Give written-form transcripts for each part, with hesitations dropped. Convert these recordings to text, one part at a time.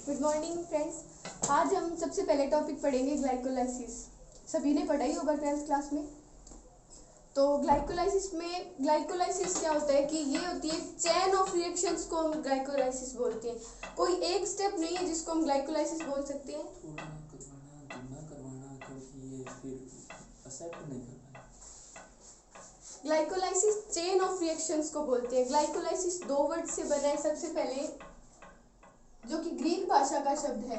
Good morning friends. आज हम सबसे पहले टॉपिक पढ़ेंगे ग्लाइकोलाइसिस। सभी ने पढ़ा ही होगा 12th क्लास में। तो ग्लाइकोलाइसिस क्या होता है कि ये होती है चेन ऑफ रिएक्शंस को हम ग्लाइकोलाइसिस बोलते हैं। कोई एक स्टेप नहीं है जिसको हम ग्लाइकोलाइसिस बोल सकते हैं। ग्लाइकोलाइसिस चेन ऑफ रिएक्शंस को बोलते हैं। ग्लाइकोलाइसिस दो वर्ड से बना है। सबसे पहले जो कि ग्रीक भाषा का शब्द है,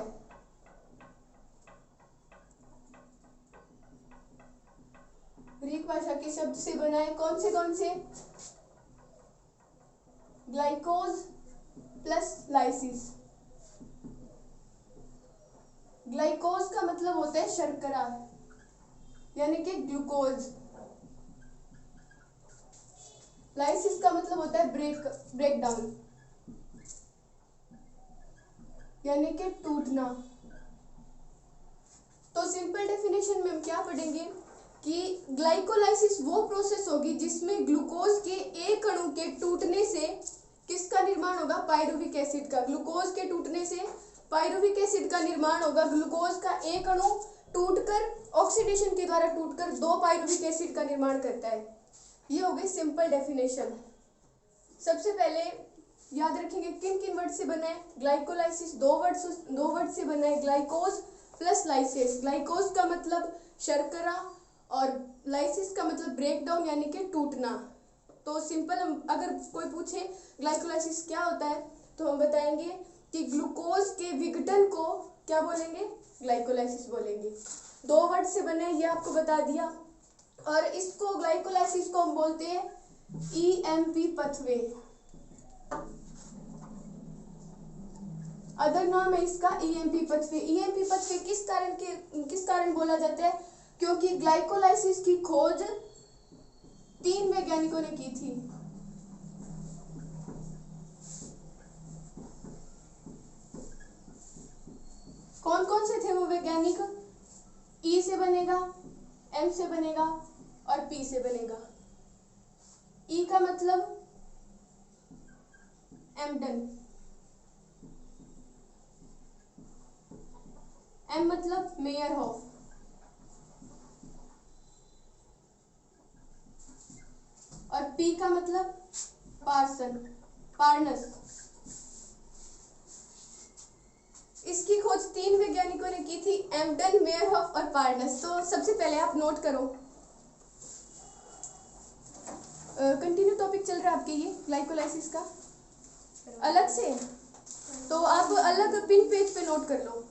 ग्रीक भाषा के शब्द से बना है। कौन से ग्लाइकोज प्लस लाइसिस। ग्लाइकोज का मतलब होता है शर्करा यानी कि ग्लूकोज। लाइसिस का मतलब होता है ब्रेक डाउन यानी कि टूटना। तो सिंपल डेफिनेशन में हम क्या पढ़ेंगे कि ग्लाइकोलाइसिस वो प्रोसेस होगी जिसमें ग्लूकोज के एक अणु के टूटने से किसका निर्माण होगा? पायरुविक एसिड का। ग्लूकोज के टूटने से पायरुविक एसिड का निर्माण होगा। ग्लूकोज का एक अणु टूटकर ऑक्सीडेशन के द्वारा टूटकर दो पायरुविक एसिड का निर्माण करता है। ये हो गई सिंपल डेफिनेशन। सबसे पहले याद रखेंगे किन किन वर्ड से बना है ग्लाइकोलाइसिस। दो वर्ड से बना है, ग्लाइकोज प्लस लाइसिस। ग्लाइकोज का मतलब शर्करा और लाइसिस का मतलब ब्रेक डाउन यानी कि टूटना। तो सिंपल हम अगर कोई पूछे ग्लाइकोलाइसिस क्या होता है तो हम बताएंगे कि ग्लूकोज के विघटन को क्या बोलेंगे? ग्लाइकोलाइसिस बोलेंगे। दो वर्ड से बने, ये आपको बता दिया। और इसको ग्लाइकोलाइसिस को हम बोलते हैं ईएमपी पथवे। अदर नाम है इसका ईएमपी पथवे। ईएमपी पथवे किस कारण बोला जाता है? क्योंकि ग्लाइकोलाइसिस की खोज 3 वैज्ञानिकों ने की थी। कौन से थे वो वैज्ञानिक? ई से बनेगा, एम से बनेगा और पी से बनेगा। ई का मतलब एम्पटन, एम मतलब मेयरहोफ और पी का मतलब पार्नस। इसकी खोज 3 वैज्ञानिकों ने की थी, एम्पटन, मेयरहोफ और पार्नस। तो सबसे पहले आप नोट करो। कंटिन्यू टॉपिक चल रहा है आपके ये ग्लाइकोलाइसिस का अलग से, तो आप अलग पिन पेज पे नोट कर लो।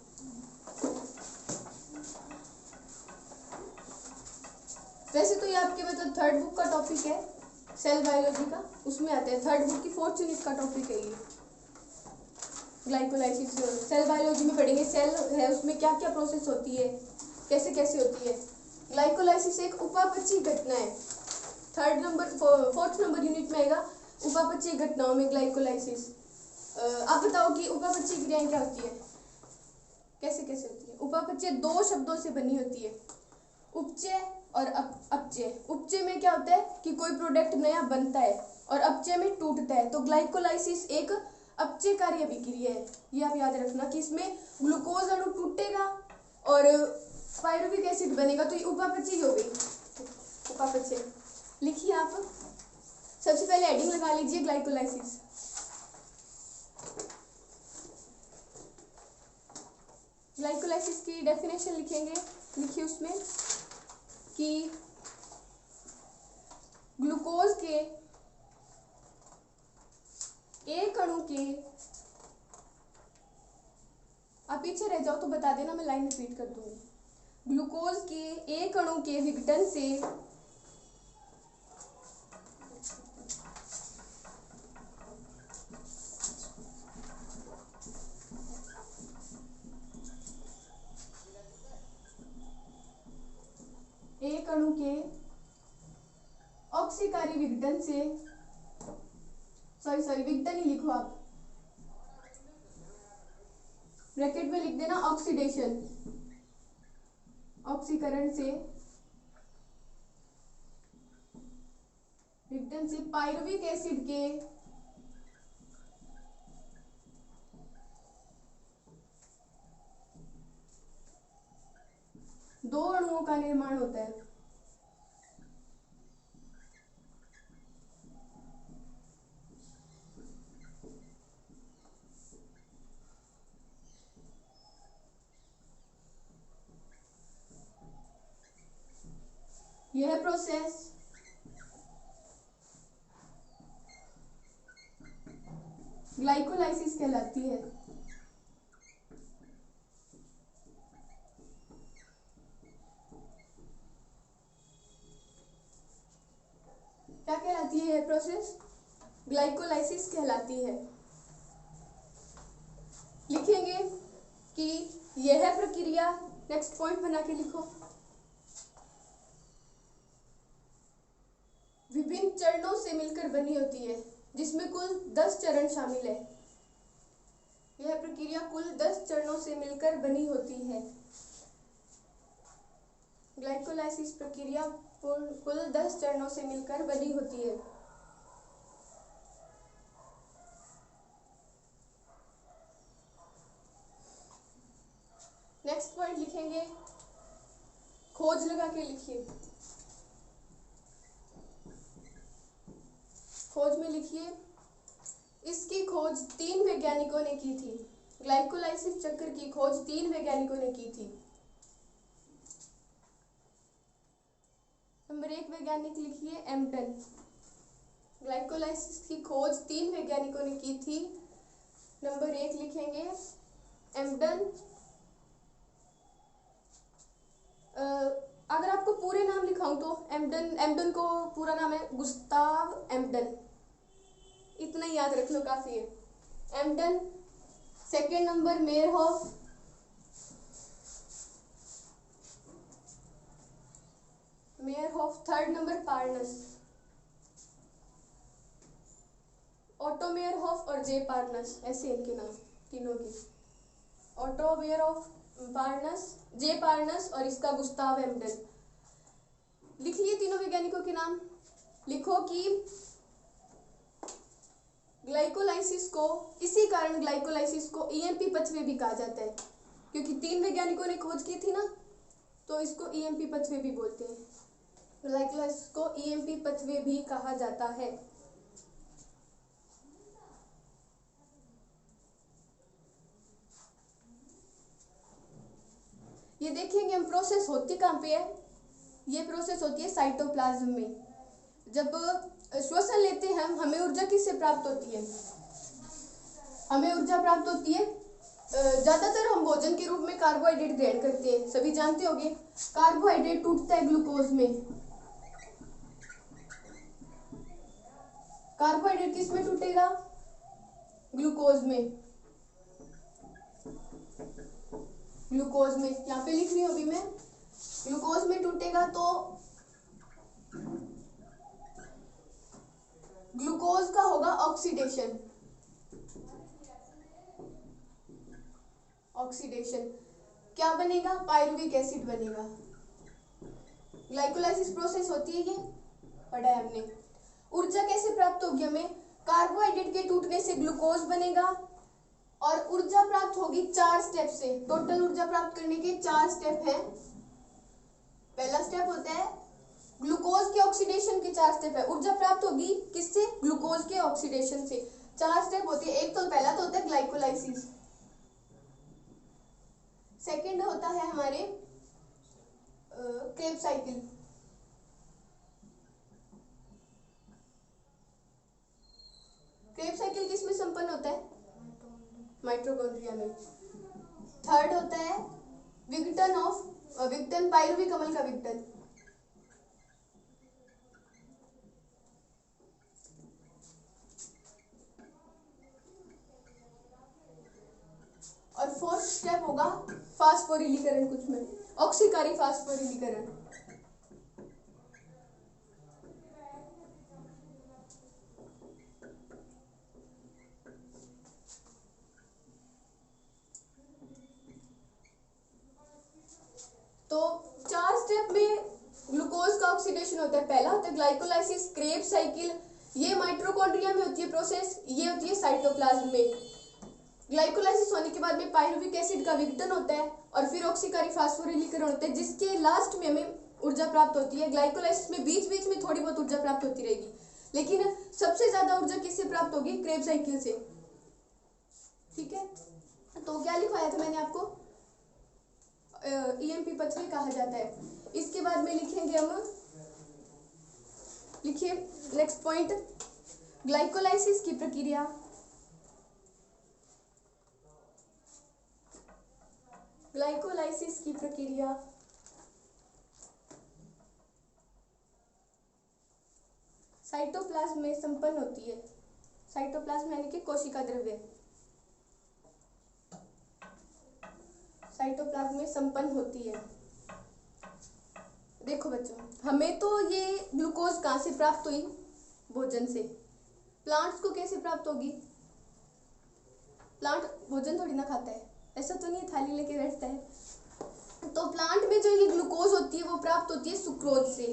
वैसे तो ये आपके मतलब 3rd बुक का टॉपिक है, सेल बायोलॉजी का, उसमें आते हैं। 3rd बुक की 4th यूनिट का टॉपिक है ये ग्लाइकोलाइसिस। सेल बायोलॉजी में पढ़ेंगे। सेल है, उसमें क्या क्या प्रोसेस होती है, कैसे कैसे होती है। ग्लाइकोलाइसिस एक उपापचयी घटना है। 4th नंबर यूनिट में आएगा उपापचयी घटनाओं में ग्लाइकोलाइसिस। आप बताओ कि उपापचयी क्रियाएं क्या होती है, कैसे कैसे होती है? उपापचय 2 शब्दों से बनी होती है, उपचय और अपचय। उपचय में क्या होता है कि कोई प्रोडक्ट नया बनता है और अपचय में टूटता है। तो ग्लाइकोलाइसिस एक अपचयकारी अभिक्रिया है। ये आप याद रखना कि इसमें ग्लूकोज अणु टूटेगा और पायरुविक एसिड बनेगा, तो ये उपापचय हो गई। उपापचय लिखिए आप। सबसे पहले हेडिंग लगा लीजिए ग्लाइकोलाइसिस। ग्लाइकोलाइसिस की डेफिनेशन लिखेंगे। लिखिए उसमें कि ग्लूकोज के एक अणु के, आप पीछे रह जाओ तो बता देना, मैं लाइन रिपीट कर दूंगी। ग्लूकोज के एक अणु के विघटन से एक अणु के ऑक्सीकारी विघटन से, सॉरी विघटन ही लिखो आप, ब्रैकेट में लिख देना ऑक्सीडेशन, ऑक्सीकरण से, विघटन से पायरुविक एसिड के का निर्माण होता है। यह प्रोसेस ग्लाइकोलाइसिस कहलाती है। क्या कहलाती है यह प्रोसेस? ग्लाइकोलाइसिस कहलाती है। लिखेंगे कि यह प्रक्रिया, नेक्स्ट पॉइंट बना के लिखो, विभिन्न चरणों से मिलकर बनी होती है, जिसमें कुल 10 चरण शामिल है। यह प्रक्रिया कुल 10 चरणों से मिलकर बनी होती है। ग्लाइकोलाइसिस प्रक्रिया कुल 10 चरणों से मिलकर बनी होती है। नेक्स्ट पॉइंट लिखेंगे, खोज लगा के लिखिए। खोज में लिखिए, इसकी खोज 3 वैज्ञानिकों ने की थी। ग्लाइकोलाइसिस चक्र की खोज 3 वैज्ञानिकों ने की थी। नंबर 1 वैज्ञानिक लिखिए एम्पटन। ग्लाइकोलाइसिस की खोज 3 वैज्ञानिकों ने की थी। नंबर 1 लिखेंगे एम्पटन। अगर आपको पूरे नाम लिखाऊं तो एम्पटन को पूरा नाम है गुस्ताव एम्पटन, इतना ही याद रख लो, काफी है। Embden. Second number Meyerhof. Third number Parnas. Otto Meyerhof और जे पार्नस, ऐसे इनके नाम तीनों के। Otto Meyerhof, Parnas, J Parnas और इसका गुस्ताव एम्पटन। लिख लिए तीनों वैज्ञानिकों के नाम। लिखो कि ग्लाइकोलाइसिस को, इसी कारण ग्लाइकोलाइसिस को ईएमपी पथवे भी कहा जाता है, क्योंकि 3 वैज्ञानिकों ने खोज की थी ना, तो इसको ईएमपी पथवे भी बोलते हैं। ग्लाइकोलाइसिस को ईएमपी पथवे भी कहा जाता है। ये देखेंगे हम, प्रोसेस होती कहाँ पे है? ये प्रोसेस होती है साइटोप्लाज्म में। जब श्वसन लेते हैं हम, हमें ऊर्जा किससे प्राप्त होती है? हमें ऊर्जा प्राप्त होती है, ज्यादातर हम भोजन के रूप में कार्बोहाइड्रेट ग्रहण करते हैं, सभी जानते होंगे। कार्बोहाइड्रेट टूटता है ग्लूकोज में। कार्बोहाइड्रेट किस में टूटेगा? ग्लूकोज में। ग्लूकोज में, यहाँ पे लिख रही हूँ अभी मैं, ग्लूकोज में टूटेगा। तो ग्लूकोज का होगा ऑक्सीडेशन। ऑक्सीडेशन क्या बनेगा? पायरुविक एसिड बनेगा। ग्लाइकोलाइसिस प्रोसेस होती है, ये पढ़ा है हमने। ऊर्जा कैसे प्राप्त होगी हमें? कार्बोहाइड्रेट के टूटने से ग्लूकोज बनेगा और ऊर्जा प्राप्त होगी 4 स्टेप से। टोटल ऊर्जा प्राप्त करने के 4 स्टेप हैं। पहला स्टेप होता है ग्लूकोज के ऑक्सीडेशन के 4 स्टेप है। ऊर्जा प्राप्त होगी किससे? ग्लूकोज के ऑक्सीडेशन से। 4 स्टेप होते हैं। एक तो पहला तो होता है ग्लाइकोलाइसिस। सेकंड होता है हमारे क्रेब्स साइकिल। क्रेब्स साइकिल किस में संपन्न होता है? माइटोकॉन्ड्रिया में। थर्ड होता है विघटन, पायरुविक अम्ल का विघटन। और फोर्थ स्टेप होगा फास्फोरिलीकरण, कुछ में ऑक्सीकारी फास्फोरिलीकरण। तो 4 स्टेप में ग्लूकोज का ऑक्सीडेशन होता है। पहला होता है ग्लाइकोलाइसिस, क्रेब्स साइकिल, ये माइटोकॉन्ड्रिया में होती है प्रोसेस, ये होती है साइटोप्लाज्म में। ग्लाइकोलाइसिस होने के बाद में पायरुविक एसिड का विघटन होता है और फिर ऑक्सीकारी फास्फोरिलीकरण होता है, जिसके लास्ट में हमें ऊर्जा प्राप्त होती है। ग्लाइकोलाइसिस में बीच बीच में थोड़ी बहुत ऊर्जा प्राप्त होती रहेगी, लेकिन सबसे ज्यादा ऊर्जा किससे प्राप्त होगी? क्रेब साइकिल से। ठीक है, तो क्या लिखवाया था मैंने आपको? ईएमपी पथरी कहा जाता है। इसके बाद में लिखेंगे हम, लिखिए नेक्स्ट पॉइंट, ग्लाइकोलाइसिस की प्रक्रिया। ग्लाइकोलाइसिस की प्रक्रिया साइटोप्लाज्म में संपन्न होती है। साइटोप्लाज्म यानी कि कोशिका द्रव्य, साइटोप्लाज्म में संपन्न होती है। देखो बच्चों, हमें तो ये ग्लूकोज कहाँ से प्राप्त हुई? भोजन से। प्लांट्स को कैसे प्राप्त होगी? प्लांट भोजन थोड़ी ना खाता है, ऐसा तो नहीं थाली लेके बैठता है। तो प्लांट में जो ये ग्लूकोज होती है वो प्राप्त होती है सुक्रोज से,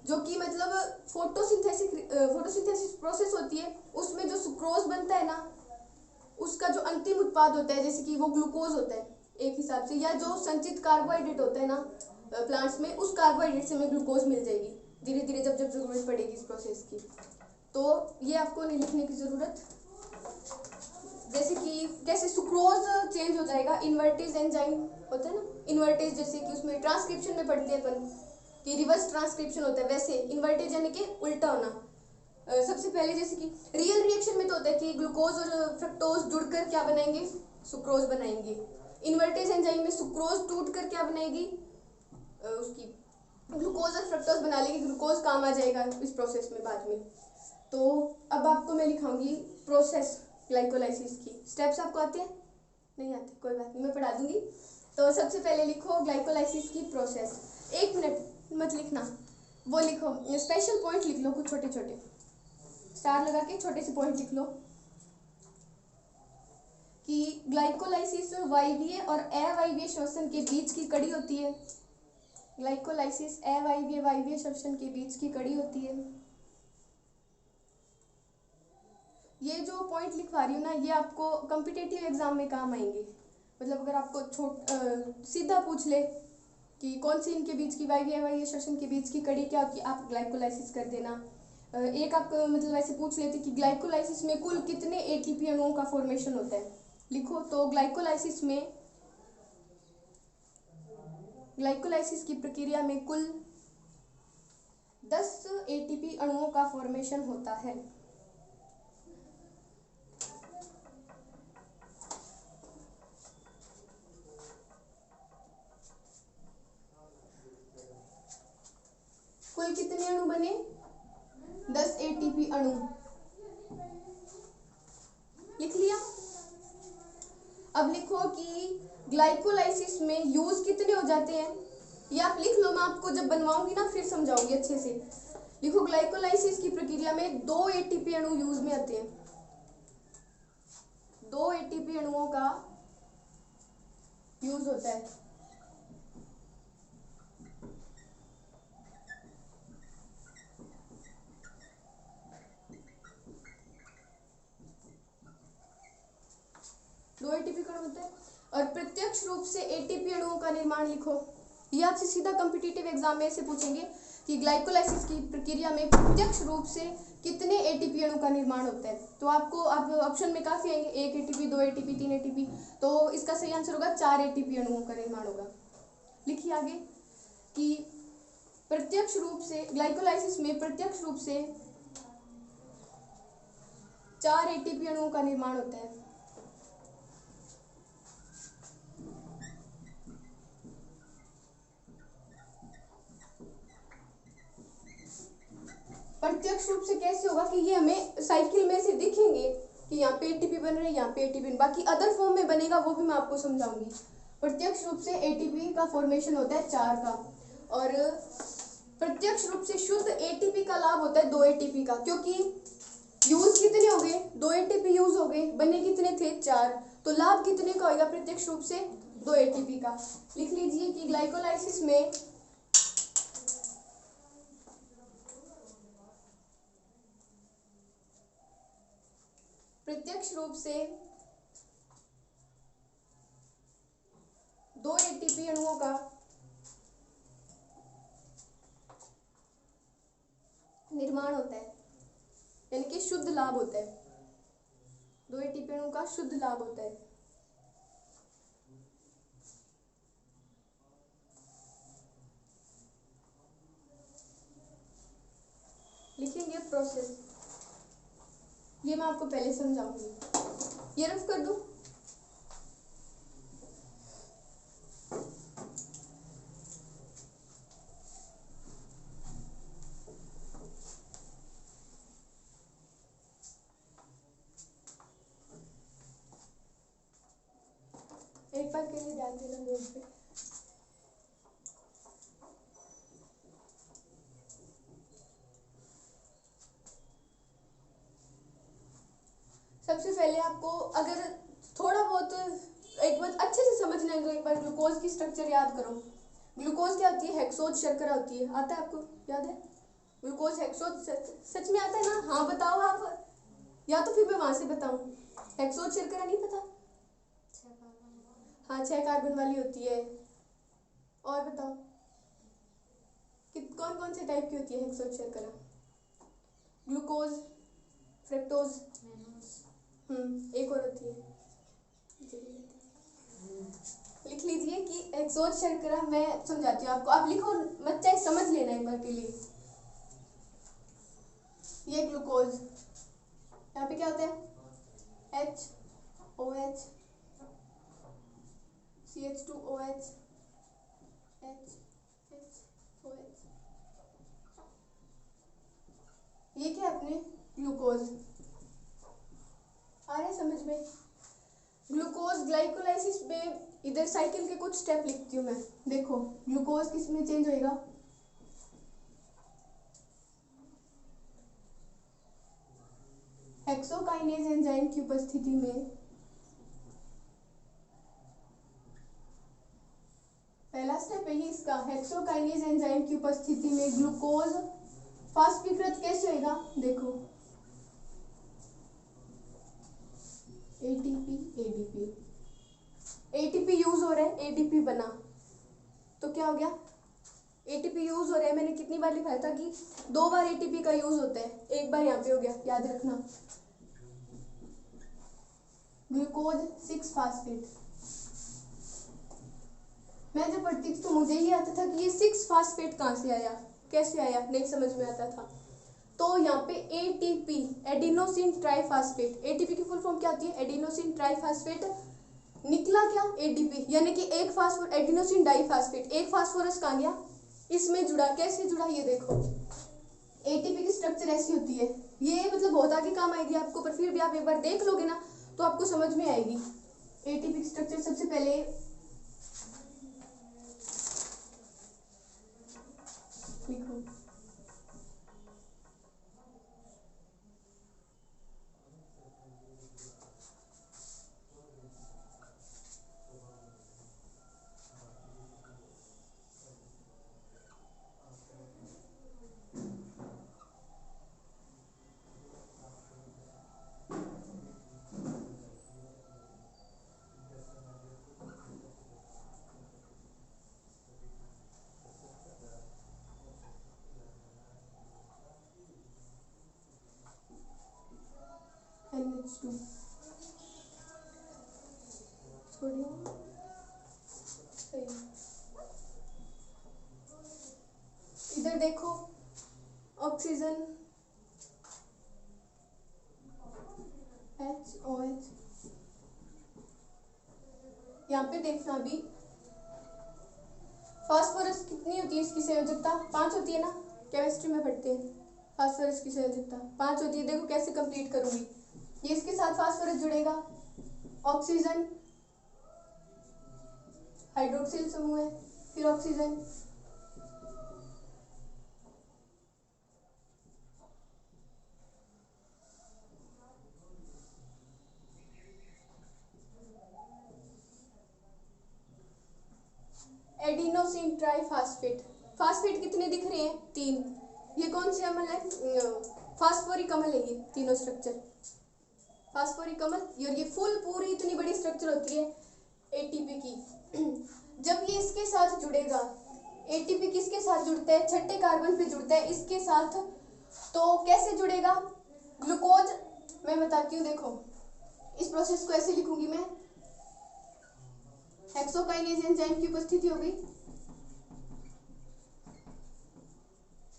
जो कि मतलब फोटोसिंथेसिस प्रोसेस होती है। उसमें जो सुक्रोज बनता है ना, उसका जो अंतिम उत्पाद होता है, जैसे कि वो ग्लूकोज होता है एक हिसाब से, या जो संचित कार्बोहाइड्रेट होता है ना प्लांट्स में, उस कार्बोहाइड्रेट से हमें ग्लूकोज मिल जाएगी धीरे धीरे जब जब जरूरत पड़ेगी इस प्रोसेस की। तो ये आपको नहीं लिखने की जरूरत। जैसे कि कैसे सुक्रोज चेंज हो जाएगा, इन्वर्टेज एंजाइम होता है ना, इन्वर्टेज जैसे कि उसमें ट्रांसक्रिप्शन में पढ़ते हैं अपन कि रिवर्स ट्रांसक्रिप्शन होता है, वैसे इन्वर्टेज यानी कि उल्टा होना। सबसे पहले जैसे कि रियल रिएक्शन में तो होता है कि ग्लूकोज और फ्रक्टोज जुड़कर क्या बनाएंगे? सुक्रोज बनाएंगे। इन्वर्टेज एंजाइम में सुक्रोज टूटकर क्या बनाएगी? उसकी ग्लूकोज और फ्रक्टोज बना लेगी, ग्लूकोज काम आ जाएगा इस प्रोसेस में बाद में। तो अब आपको मैं लिखाऊंगी प्रोसेस ग्लाइकोलाइसिस की। स्टेप्स आपको आते हैं? नहीं आते, कोई बात नहीं, मैं पढ़ा दूंगी। तो सबसे पहले लिखो ग्लाइकोलाइसिस की प्रोसेस। 1 मिनट मत लिखना, वो लिखो, स्पेशल पॉइंट लिख लो कुछ छोटे छोटे, स्टार लगा के छोटे से पॉइंट लिख लो कि ग्लाइकोलाइसिस वायवीय और अवायवीय श्वसन के बीच की कड़ी होती है। ग्लाइकोलाइसिस अवायवीय वायवीय श्वसन के बीच की कड़ी होती है। ये जो पॉइंट लिखवा रही हूँ ना, ये आपको कॉम्पिटिटिव एग्जाम में काम आएंगे। मतलब अगर आपको सीधा पूछ ले कि कौन सी इनके बीच की वायवीय अवायवीय श्वसन के बीच की कड़ी क्या होती है, आप ग्लाइकोलाइसिस कर देना। एक आपको मतलब ऐसे पूछ लेते कि ग्लाइकोलाइसिस में कुल कितने एटीपी अणुओं का फॉर्मेशन होता है, लिखो। तो ग्लाइकोलाइसिस की प्रक्रिया में कुल 10 एटीपी अणुओं का फॉर्मेशन होता है। कुल कितने अणु बने? 10 एटीपी अणु। लिख लिया? अब लिखो कि ग्लाइकोलाइसिस में यूज कितने हो जाते हैं, ये आप लिख लो, मैं आपको जब बनवाऊंगी ना फिर समझाऊंगी अच्छे से। लिखो ग्लाइकोलाइसिस की प्रक्रिया में 2 एटीपी अणु यूज में आते हैं। 2 एटीपी अणुओं का यूज होता है। दो एटीपी कण होता है और प्रत्यक्ष रूप से एटीपी अणुओं का निर्माण लिखो। ये आपसे सीधा कॉम्पिटिटिव एग्जाम में से पूछेंगे कि ग्लाइकोलाइसिस की प्रक्रिया में प्रत्यक्ष रूप से कितने एटीपी अणु का निर्माण होता है। तो आपको अब ऑप्शन में काफी आएंगे, 1 एटीपी, 2 एटीपी, 3 एटीपी। तो इसका सही आंसर होगा 4 एटीपी अणुओं का निर्माण होगा। लिखिए आगे कि प्रत्यक्ष रूप से ग्लाइकोलाइसिस में प्रत्यक्ष रूप से 4 एटीपी अणुओं का निर्माण होता है। प्रत्यक्ष रूप से कैसे होगा कि ये हमें साइकिल में से दिखेंगे कि यहाँ पे एटीपी बन रहे हैं, यहाँ पे एटीपी, बाकी अदर फॉर्म में बनेगा वो भी मैं आपको समझाऊंगी। प्रत्यक्ष रूप से एटीपी का फॉर्मेशन होता है 4 का, और प्रत्यक्ष रूप से शुद्ध एटीपी का लाभ होता है 2 एटीपी का, क्योंकि यूज कितने हो गए? 2 एटीपी यूज हो गए, बने कितने थे? 4। तो लाभ कितने का होगा प्रत्यक्ष रूप से? 2 एटीपी का। लिख लीजिए कि ग्लाइकोलाइसिस में प्रत्यक्ष रूप से एटीपी अणुओं का निर्माण होता है, यानी कि शुद्ध लाभ होता है। 2 एटीपी अणुओं का शुद्ध लाभ होता है। लिखेंगे प्रोसेस, ये मैं आपको पहले समझाऊंगी। ये रफ कर दूं। एक बार के लिए ध्यान देना बोर्ड पे। सबसे पहले आपको अगर थोड़ा बहुत एक बार अच्छे से समझना है तो एक बार ग्लूकोज की स्ट्रक्चर याद करो। ग्लूकोज क्या होती है? हेक्सोज शर्करा होती है। आता है आपको? याद है? ग्लूकोज हेक्सोज सच में आता है ना? हाँ बताओ आप, या तो फिर मैं वहां से बताऊं। हेक्सोज शर्करा नहीं पता? हाँ 6 कार्बन वाली होती है। और बताओ कि कौन कौन से टाइप की होती है हेक्सोज शर्करा? ग्लूकोज, फ्रक्टोज, एक और होती है, लिख लीजिए कि हेक्सोज शर्करा। मैं समझाती हूँ आपको, आप लिखो मत, चाहे समझ लेना एक बार के लिए। ये ग्लूकोज, यहाँ पे क्या होता है? HOH, CH2OH, HOH। ये क्या है अपने? ग्लूकोज। आ रहा है समझ में? ग्लूकोज ग्लाइकोलाइसिस में इधर साइकिल के कुछ स्टेप लिखती हूँ मैं। देखो ग्लूकोज किस में चेंज होएगा? हेक्सोकाइनेज एंजाइम की उपस्थिति में पहला स्टेप है ये इसका। हेक्सोकाइनेज एंजाइम की उपस्थिति में ग्लूकोज फास्फीकृत कैसे होएगा? देखो एटीपी एडीपी, एटीपी यूज हो रहा है, एडीपी बना तो क्या हो गया? एटीपी यूज हो रहा है। मैंने कितनी बार लिखाया था कि 2 बार एटीपी का यूज होता है, एक बार यहाँ पे हो गया, याद रखना। ग्लूकोज 6 फास्फेट, मैं जब पढ़ती थी तो मुझे ये आता था कि ये 6 फास्फेट कहाँ से आया, कैसे आया, नहीं समझ में आता था। तो यहाँ पे एटीपी, एडिनोसिन ट्राइफास्फेट, एटीपी की फुल फॉर्म क्या होती है? Adenosine triphosphate. निकला क्या? एडीपी, यानी कि एक फास्फोर, एडिनोसिन डाइफास्फेट, एक फास्फोरस कहाँ गया? इसमें जुड़ा। कैसे जुड़ा? ये देखो एटीपी की स्ट्रक्चर ऐसी होती है। ये मतलब बहुत आगे काम आएगी आपको, पर फिर भी आप एक बार देख लोगे ना तो आपको समझ में आएगी। एटीपी की स्ट्रक्चर सबसे पहले लिखो। NH2 सोडियम, सही। इधर देखो ऑक्सीजन HOH, यहाँ पे देखना अभी फास्फोरस कितनी होती है इसकी संयोजकता? 5 होती है ना, केमिस्ट्री में पढ़ते हैं। फास्फोरस की संयोजकता 5 होती है। देखो कैसे कंप्लीट करूंगी। ये इसके साथ फास्फोरस जुड़ेगा, ऑक्सीजन हाइड्रोक्सिल समूह है, फिर ऑक्सीजन, एडिनोसिन ट्राइफास्फेट। फास्फेट कितने दिख रहे हैं? 3। ये कौन से अम्ल है? फास्फोरिक अम्ल है। ये तीनों स्ट्रक्चर फास्फोरिक अम्ल। और ये फुल पूरी इतनी बड़ी स्ट्रक्चर होती है एटीपी की। जब ये इसके साथ जुड़ेगा, एटीपी किसके साथ जुड़ता है, छठे कार्बन पे जुड़ता है इसके साथ, तो कैसे जुड़ेगा, ग्लूकोज, मैं बताती हूँ, देखो इस प्रोसेस को ऐसे लिखूंगी मैं, हेक्सोकाइनेज एंजाइम की उपस्थिति हो गई।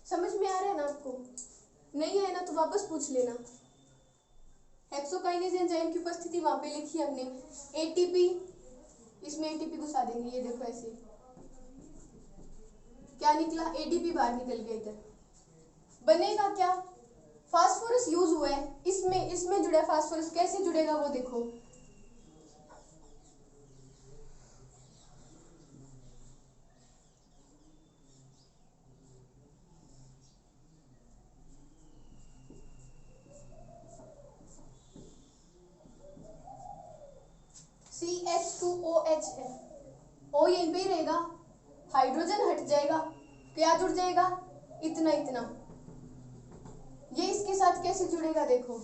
समझ में आ रहा है ना आपको? नहीं है ना तो वापस पूछ लेना। हेक्सोकाइनेज एंजाइम की उपस्थिति वहां पे लिखी हमने, एटीपी, इसमें एटीपी घुसा देंगे, ये देखो ऐसे क्या निकला, एडीपी बाहर निकल गया, इधर बनेगा क्या, फास्फोरस यूज हुआ है, इसमें जुड़ा है फास्फोरस, कैसे जुड़ेगा वो देखो, CH2OH है, O यहीं पे ही रहेगा, हाइड्रोजन हट जाएगा, क्या जुड़ जाएगा, इतना इतना, ये इसके साथ कैसे जुड़ेगा देखो,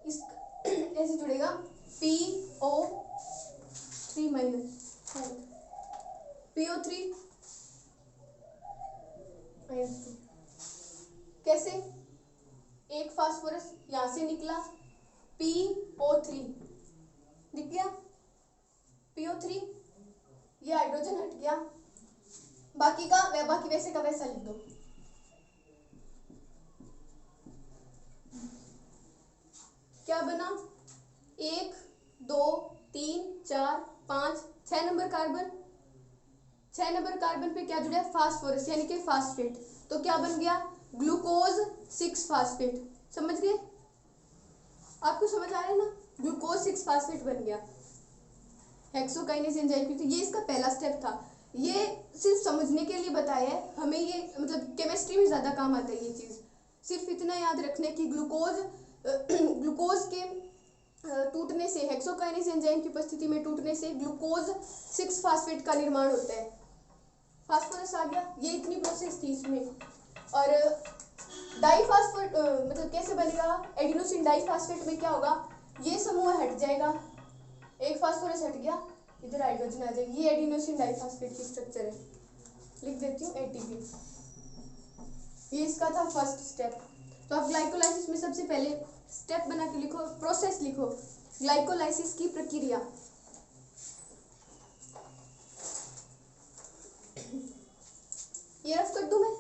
इस ऐसे जुड़ेगा, PO3 माइनस, PO3 माइनस, कैसे, एक फास्फोरस यहां से निकला, PO3 दिख गया, PO3, ये हाइड्रोजन हट गया, बाकी वैसे का वैसा लिख दो, क्या बना, 1 2 3 4 5 6 नंबर कार्बन, 6 नंबर कार्बन पे क्या जुड़ा है, फास्फोरस यानी कि फास्फेट, तो क्या बन गया, ग्लूकोज 6 फास्फेट, समझ गए, आपको समझ आ रहा है ना, ग्लूकोज 6 फास्फेट बन गया हेक्सोकाइनेज एंजाइम की। तो ये इसका पहला स्टेप था, ये सिर्फ समझने के लिए बताया है, हमें ये मतलब केमिस्ट्री में ज़्यादा काम आता है ये चीज़, सिर्फ इतना याद रखने की ग्लूकोज के टूटने से, हेक्सोकाइनेज एंजाइम की उपस्थिति में टूटने से ग्लूकोज 6 फास्फेट का निर्माण होता है, फास्फोरस आ गया, ये इतनी प्रोसेस थी इसमें। और डाईफास्फेट मतलब कैसे बनेगा, एडिनोसिन डाईफास्फेट में क्या होगा, ये समूह हट जाएगा, एक फास्फोरस हट गया, इधर हाइड्रोजन आ जाएगी, ये एडिनोसिन डाईफास्फेट की स्ट्रक्चर है, लिख देती हूँ एटीपी, ये इसका था फर्स्ट स्टेप। तो आप ग्लाइकोलाइसिस में सबसे पहले स्टेप बना के लिखो, प्रोसेस लिखो, ग्लाइकोलाइसिस की प्रक्रिया, ये रफ कर दूं मैं,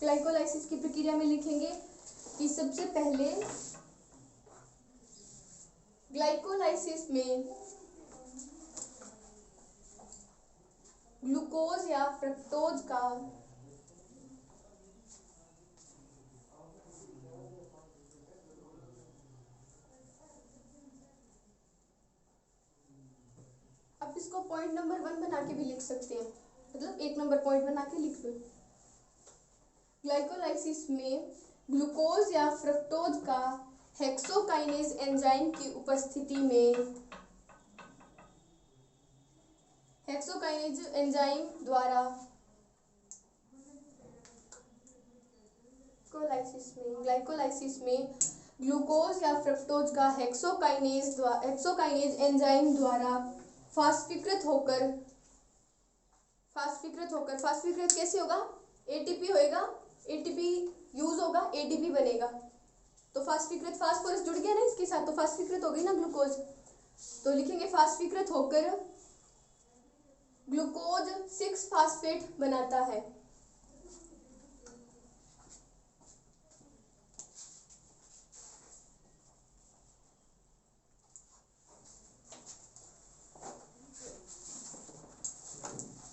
ग्लाइकोलाइसिस की प्रक्रिया में लिखेंगे कि सबसे पहले ग्लाइकोलाइसिस में ग्लूकोज या फ्रक्टोज का आप इसको पॉइंट नंबर 1 बना के भी लिख सकते हैं, मतलब 1 नंबर पॉइंट बना के लिख लो, ग्लाइकोलाइसिस में ग्लूकोज या फ्रक्टोज का हेक्सोकाइनेज एंजाइम की उपस्थिति में हेक्सोकाइनेज एंजाइम द्वारा ग्लाइकोलाइसिस में ग्लूकोज या फ्रक्टोज का हेक्सोकाइनेज एंजाइम द्वारा फास्फीकृत होकर फास्फीकृत कैसे होगा, एटीपी होएगा, एटीपी यूज होगा, एटीपी बनेगा, तो फास्फीकृत, फास्फोरस जुड़ गया ना इसके साथ, तो फास्फीकृत हो गई ना ग्लूकोज, तो लिखेंगे फास्फीकृत होकर ग्लूकोज 6 फास्फेट बनाता है।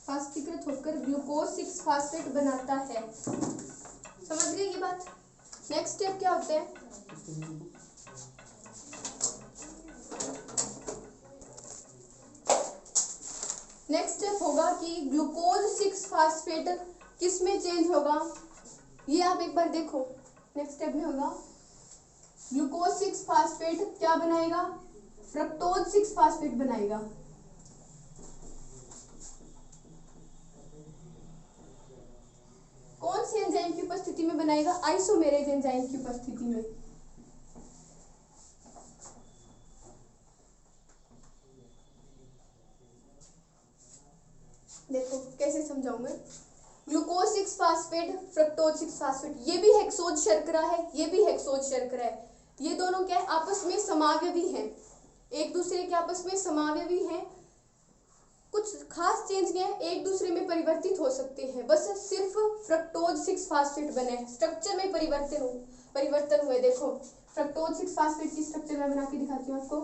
फास्फीकृत होकर ग्लूकोज 6 फास्फेट बनाता है, समझ गए ये बात। नेक्स्ट स्टेप क्या होता है, नेक्स्ट स्टेप होगा कि ग्लूकोज 6 फास्फेट किस में चेंज होगा, ये आप एक बार देखो, नेक्स्ट स्टेप में होगा ग्लूकोज 6 फास्फेट क्या बनाएगा, फ्रक्टोज 6 फास्फेट बनाएगा, कौन सी एंजाइम की उपस्थिति में बनाएगा आइसोमेरेज एंजाइम की उपस्थिति में। देखो कैसे समझाऊं मैं। ग्लूकोज 6 फास्फेट, फ्रक्टोज 6 फास्फेट, ये भी हेक्सोज शर्करा है, ये भी हेक्सोज शर्करा है। ये दोनों क्या है, आपस में समावयवी हैं, एक दूसरे के आपस में समावयवी हैं। कुछ खास चेंज नहीं है, एक दूसरे में परिवर्तित हो सकते हैं, बस सिर्फ फ्रक्टोज 6 फास्फेट बने, स्ट्रक्चर में परिवर्तन हुए। देखो फ्रक्टोज 6 फास्फेट की स्ट्रक्चर मैं बना के दिखाती हूँ आपको।